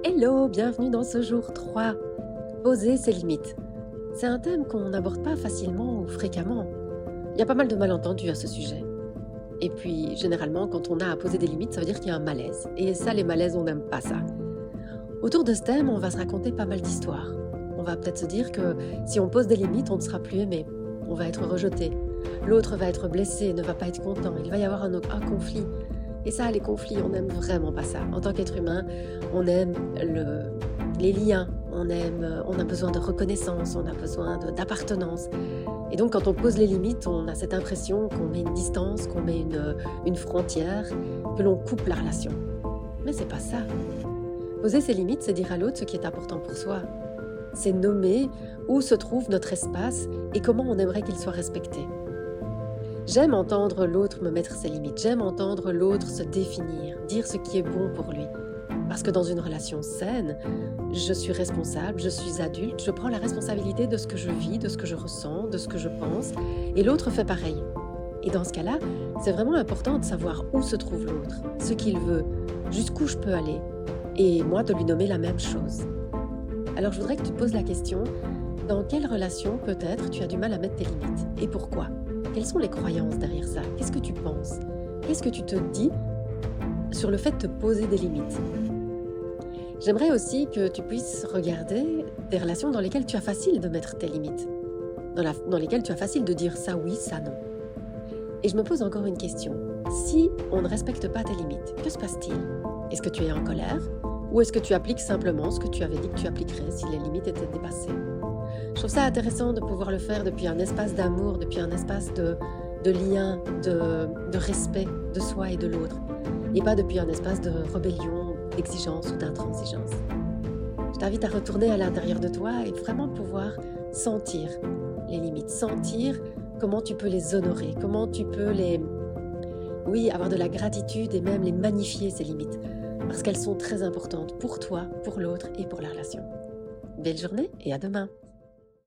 Hello, bienvenue dans ce jour 3. Poser ses limites. C'est un thème qu'on n'aborde pas facilement ou fréquemment. Il y a pas mal de malentendus à ce sujet. Et puis, généralement, quand on a à poser des limites, ça veut dire qu'il y a un malaise. Et ça, les malaises, on n'aime pas ça. Autour de ce thème, on va se raconter pas mal d'histoires. On va peut-être se dire que si on pose des limites, on ne sera plus aimé. On va être rejeté. L'autre va être blessé, ne va pas être content. Il va y avoir un conflit. Et ça, les conflits, on n'aime vraiment pas ça. En tant qu'être humain, on aime les liens, on a besoin de reconnaissance, on a besoin d'appartenance. Et donc, quand on pose les limites, on a cette impression qu'on met une distance, qu'on met une frontière, que l'on coupe la relation. Mais c'est pas ça. Poser ses limites, c'est dire à l'autre ce qui est important pour soi. C'est nommer où se trouve notre espace et comment on aimerait qu'il soit respecté. J'aime entendre l'autre me mettre ses limites, j'aime entendre l'autre se définir, dire ce qui est bon pour lui. Parce que dans une relation saine, je suis responsable, je suis adulte, je prends la responsabilité de ce que je vis, de ce que je ressens, de ce que je pense, et l'autre fait pareil. Et dans ce cas-là, c'est vraiment important de savoir où se trouve l'autre, ce qu'il veut, jusqu'où je peux aller, et moi de lui nommer la même chose. Alors je voudrais que tu te poses la question, dans quelle relation peut-être tu as du mal à mettre tes limites, et pourquoi ? Quelles sont les croyances derrière ça ? Qu'est-ce que tu penses ? Qu'est-ce que tu te dis sur le fait de te poser des limites ? J'aimerais aussi que tu puisses regarder des relations dans lesquelles tu as facile de mettre tes limites, dans lesquelles tu as facile de dire ça oui, ça non. Et je me pose encore une question. Si on ne respecte pas tes limites, que se passe-t-il ? Est-ce que tu es en colère ? Ou est-ce que tu appliques simplement ce que tu avais dit que tu appliquerais si les limites étaient dépassées ? Je trouve ça intéressant de pouvoir le faire depuis un espace d'amour, depuis un espace de lien, de respect de soi et de l'autre, et pas depuis un espace de rébellion, d'exigence ou d'intransigeance. Je t'invite à retourner à l'intérieur de toi et vraiment pouvoir sentir les limites, sentir comment tu peux les honorer, comment tu peux avoir de la gratitude et même les magnifier, ces limites, parce qu'elles sont très importantes pour toi, pour l'autre et pour la relation. Belle journée et à demain.